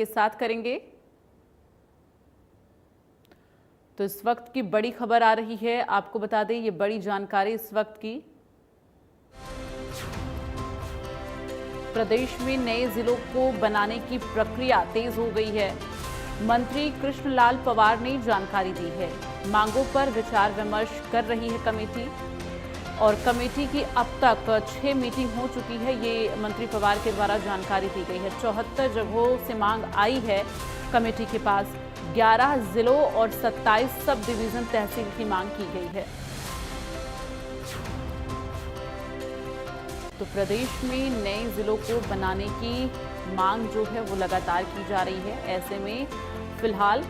के साथ करेंगे। तो इस वक्त की बड़ी खबर आ रही है, आपको बता दें ये बड़ी जानकारी इस वक्त की। प्रदेश में नए जिलों को बनाने की प्रक्रिया तेज हो गई है। मंत्री कृष्णलाल पवार ने जानकारी दी है। मांगों पर विचार विमर्श कर रही है कमेटी और कमेटी की अब तक 6 मीटिंग हो चुकी है, ये मंत्री पवार के द्वारा जानकारी दी गई है। 74 जगहों से मांग आई है कमेटी के पास। 11 जिलों और 27 सब डिवीजन तहसील की मांग की गई है। तो प्रदेश में नए जिलों को बनाने की मांग जो है वो लगातार की जा रही है। ऐसे में फिलहाल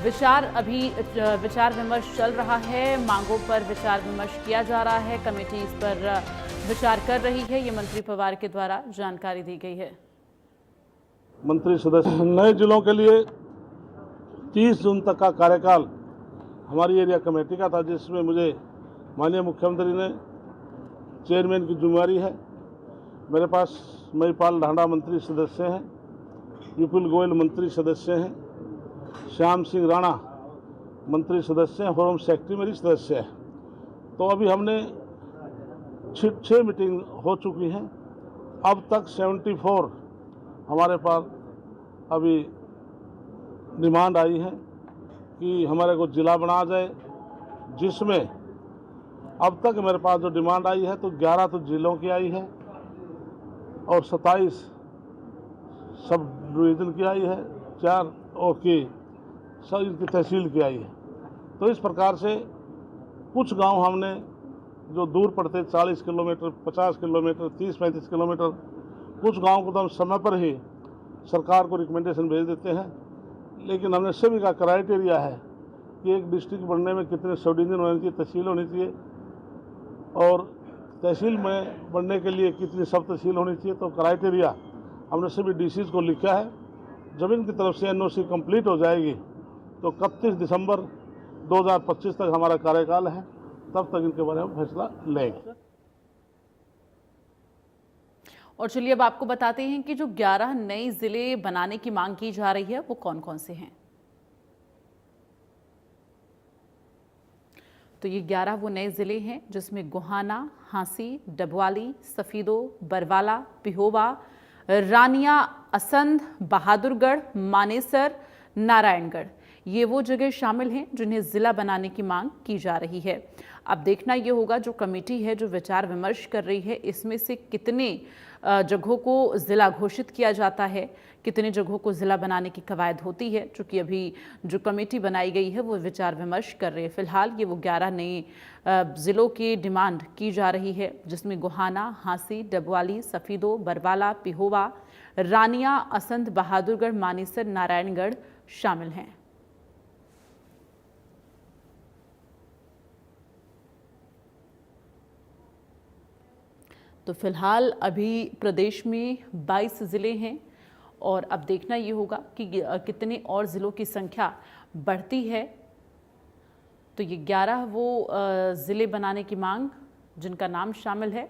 विचार विमर्श चल रहा है। मांगों पर विचार विमर्श किया जा रहा है। कमेटी इस पर विचार कर रही है, ये मंत्री पवार के द्वारा जानकारी दी गई है। मंत्री सदस्य नए जिलों के लिए 30 जून तक का कार्यकाल हमारी एरिया कमेटी का था, जिसमें मुझे माननीय मुख्यमंत्री ने चेयरमैन की जिम्मेदारी है। मेरे पास महिपाल ढांडा मंत्री सदस्य हैं, विपुल गोयल मंत्री सदस्य हैं, श्याम सिंह राणा मंत्री सदस्य हैं, होम सेक्रेटरी मेरी सदस्य है। तो अभी हमने 6 मीटिंग हो चुकी हैं। अब तक 74 हमारे पास अभी डिमांड आई है कि हमारे को जिला बना जाए, जिसमें अब तक मेरे पास जो डिमांड आई है तो 11 तो जिलों की आई है और 27 सब डिवीज़न की आई है, 4 और की सब इनकी तहसील की आई है। तो इस प्रकार से कुछ गांव हमने जो दूर पड़ते 40 किलोमीटर, 50 किलोमीटर, 30-35 किलोमीटर, कुछ गांव को तो हम समय पर ही सरकार को रिकमेंडेशन भेज देते हैं। लेकिन हमने सभी का क्राइटेरिया है कि एक डिस्ट्रिक्ट बनने में कितने सब डिवीजन होनी चाहिए, तहसील होनी चाहिए, और तहसील में बनने के लिए कितनी सब तहसील होनी चाहिए। तो क्राइटेरिया हमने सभी डीसीज को लिखा है। जब इनकी तरफ से एनओसी कंप्लीट हो जाएगी तो 31 दिसंबर 2025 तक हमारा कार्यकाल है, तब तक इनके बारे में फैसला लेंगे। और चलिए अब आपको बताते हैं कि जो 11 नए जिले बनाने की मांग की जा रही है वो कौन कौन से हैं। तो ये 11 वो नए जिले हैं जिसमें गोहाना, हांसी, डबवाली, सफीदो, बरवाला, पिहोवा, रानिया, असंध, बहादुरगढ़, मानेसर, नारायणगढ़, ये वो जगह शामिल हैं जिन्हें जिला बनाने की मांग की जा रही है। अब देखना ये होगा जो कमेटी है जो विचार विमर्श कर रही है, इसमें से कितने जगहों को जिला घोषित किया जाता है, कितने जगहों को जिला बनाने की कवायद होती है। चूँकि अभी जो कमेटी बनाई गई है वो विचार विमर्श कर रही है। फिलहाल ये वो 11 नए जिलों की डिमांड की जा रही है, जिसमें गोहाना, हांसी, डबवाली, सफीदो, बरवाला, पिहोवा, रानिया, असंध, बहादुरगढ़, मानेसर, नारायणगढ़ शामिल हैं। तो फिलहाल अभी प्रदेश में 22 ज़िले हैं और अब देखना ये होगा कि कितने और ज़िलों की संख्या बढ़ती है। तो ये 11 वो ज़िले बनाने की मांग जिनका नाम शामिल है,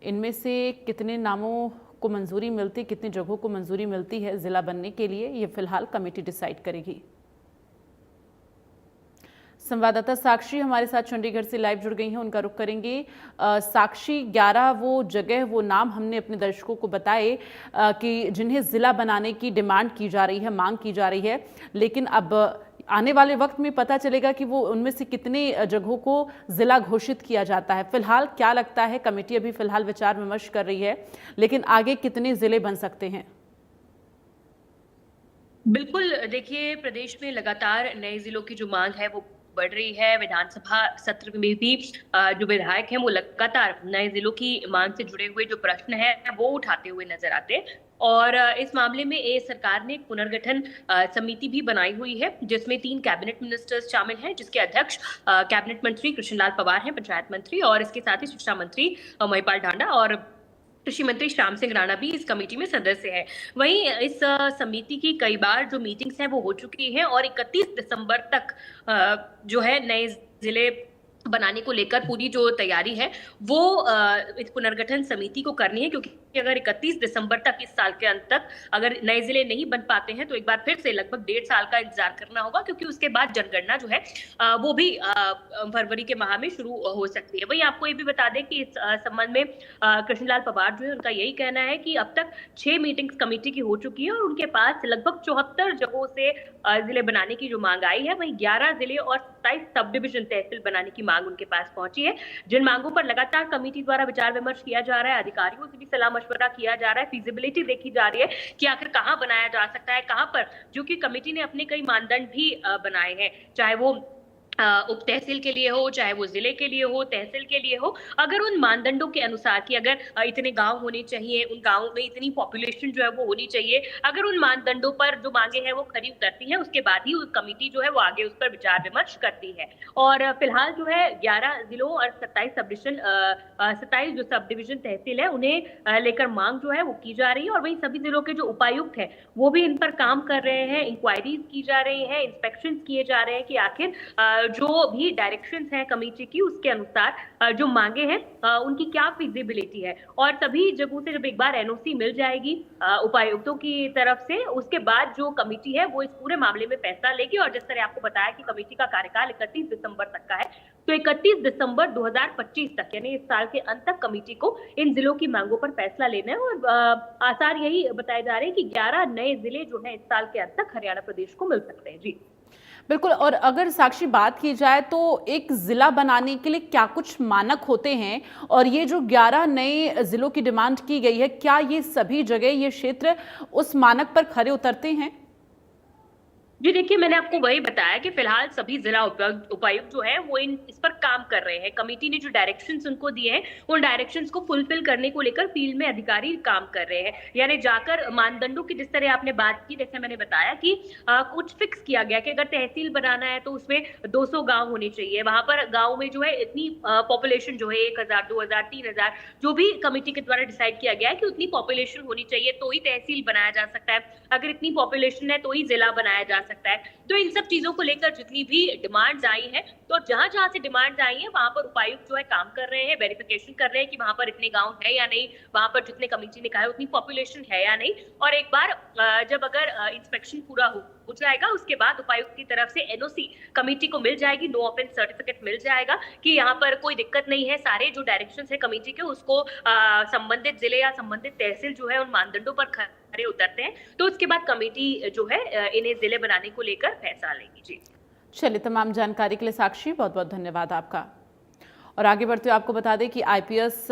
इनमें से कितने नामों को मंजूरी मिलती, कितनी जगहों को मंजूरी मिलती है ज़िला बनने के लिए, ये फिलहाल कमेटी डिसाइड करेगी। संवाददाता साक्षी हमारे साथ चंडीगढ़ से लाइव जुड़ गई हैं, उनका रुख करेंगे। साक्षी, 11 वो जगह, वो नाम हमने अपने दर्शकों को बताए कि जिन्हें जिला बनाने की डिमांड की जा रही है, मांग की जा रही है, लेकिन अब आने वाले वक्त में पता चलेगा कि वो उनमें से कितने जगहों को जिला घोषित किया जाता है। फिलहाल क्या लगता है, कमेटी अभी फिलहाल विचार विमर्श कर रही है, लेकिन आगे कितने जिले बन सकते हैं? बिल्कुल, देखिए प्रदेश में लगातार नए जिलों की जो मांग है वो बढ़ रही है। विधानसभा सत्र में भी जो विधायक हैं वो लगातार नए जिलों की मांग से जुड़े हुए जो प्रश्न हैं वो उठाते हुए नजर आते हैं। और इस मामले में सरकार ने एक पुनर्गठन समिति भी बनाई हुई है, जिसमें 3 कैबिनेट मिनिस्टर्स शामिल हैं, जिसके अध्यक्ष कैबिनेट मंत्री कृष्णलाल पवार हैं, पंचायत मंत्री, और इसके साथ ही शिक्षा मंत्री महिपाल ढांडा और कृषि मंत्री श्याम सिंह राणा भी इस कमेटी में सदस्य है। वहीं इस समिति की कई बार जो मीटिंग्स हैं वो हो चुकी हैं और 31 दिसंबर तक जो है नए जिले बनाने को लेकर पूरी जो तैयारी है वो इस पुनर्गठन समिति को करनी है, क्योंकि कि अगर 31 दिसंबर तक इस साल के अंत तक अगर नए जिले नहीं बन पाते हैं तो एक बार फिर से लगभग 1.5 साल का इंतजार करना होगा, क्योंकि उसके बाद जनगणना जो है वो भी फरवरी के माह में शुरू हो सकती है। वहीं आपको ये भी बता दें कि इस संबंध में कृष्णलाल पवार जो है उनका यही कहना है कि अब तक 6 मीटिंग्स कमेटी की हो चुकी है और उनके पास लगभग 74 जगहों से जिले बनाने की जो मांग आई है, वहीं 11 जिले और 27 सब डिविजन तहसील बनाने की मांग उनके पास पहुंची है, जिन मांगों पर लगातार कमेटी द्वारा विचार विमर्श किया जा रहा है, अधिकारियों से भी सलाह मशवरा किया जा रहा है, फिजिबिलिटी देखी जा रही है कि आखिर कहां बनाया जा सकता है, कहां पर, जो कि कमेटी ने अपने कई मानदंड भी बनाए हैं, चाहे वो उप तहसील के लिए हो, चाहे वो जिले के लिए हो, तहसील के लिए हो, अगर उन मानदंडों के अनुसार कि अगर इतने गांव होने चाहिए, उन गांवों में इतनी पॉपुलेशन जो है वो होनी चाहिए, अगर उन मानदंडों पर जो मांगे हैं वो खरी उतरती हैं, उसके बाद ही कमेटी जो है वो आगे उस पर विचार विमर्श करती है। और फिलहाल जो है 11 जिलों और 27 जो सब डिविजन तहसील है उन्हें लेकर मांग जो है वो की जा रही है, और वहीं सभी जिलों के जो उपायुक्त है वो भी इन पर काम कर रहे हैं, इंक्वायरीज की जा रही है, इंस्पेक्शन किए जा रहे हैं कि आखिर जो भी डायरेक्शंस हैं कमेटी की उसके अनुसार जो मांगे हैं उनकी क्या फिजिबिलिटी है। और सभी जगहों से जब एक बार एनओसी मिल जाएगी उपायुक्तों की तरफ से, उसके बाद जो कमेटी है वो इस पूरे मामले में फैसला लेगी। और जिस तरह आपको बताया कि कमेटी का कार्यकाल 31 दिसंबर तक का है, तो 31 दिसंबर 2025 तक यानी इस साल के अंत तक कमेटी को इन जिलों की मांगों पर फैसला लेना है। और आसार यही बताए जा रहे हैं कि 11 नए जिले जो हैं इस साल के अंत तक हरियाणा प्रदेश को मिल सकते हैं। जी बिल्कुल। और अगर साक्षी बात की जाए तो एक जिला बनाने के लिए क्या कुछ मानक होते हैं, और ये जो 11 नए जिलों की डिमांड की गई है, क्या ये सभी जगह ये क्षेत्र उस मानक पर खरे उतरते हैं? जी देखिए, मैंने आपको वही बताया कि फिलहाल सभी जिला उपायुक्त जो है वो इस पर काम कर रहे हैं। कमेटी ने जो डायरेक्शंस उनको दिए हैं उन डायरेक्शंस को फुलफिल करने को लेकर फील्ड में अधिकारी काम कर रहे हैं, यानी जाकर मानदंडों की, जिस तरह आपने बात की, जैसे मैंने बताया कि कुछ फिक्स किया गया कि अगर तहसील बनाना है तो उसमें 200 गांव होने चाहिए, वहां पर गांव में जो है इतनी पॉपुलेशन जो है 1000, 2000, 3000 जो भी कमेटी के द्वारा डिसाइड किया गया है कि उतनी पॉपुलेशन होनी चाहिए तो ही तहसील बनाया जा सकता है, अगर इतनी पॉपुलेशन है तो ही जिला बनाया जा सकता है। तो इन सब चीजों को लेकर जितनी भी डिमांड्स आई हैं, तो जहां जहां से डिमांड्स आई हैं वहां पर उपायुक्त जो है काम कर रहे हैं, वेरिफिकेशन कर रहे हैं कि वहां पर इतने गांव है या नहीं, वहां पर जितने कमेटी ने कहा है उतनी पॉपुलेशन है या नहीं। और एक बार जब अगर इंस्पेक्शन पूरा हो जाएगा, उसके बाद उपायुक्त की तरफ से एनओसी कमेटी को मिल जाएगी, नो ऑफेंस सर्टिफिकेट मिल जाएगा कि यहाँ पर कोई दिक्कत नहीं है, सारे जो डायरेक्शंस है कमेटी के उसको संबंधित जिले या संबंधित तहसील जो है उन मानदंडों पर खरे उतरते हैं, तो उसके बाद कमेटी जो है इन्हें जिले बनाने को लेकर फैसला लेगी। जी चलिए, तमाम जानकारी के लिए साक्षी बहुत बहुत धन्यवाद आपका। और आगे बढ़ते हुए आपको बता दें कि आईपीएस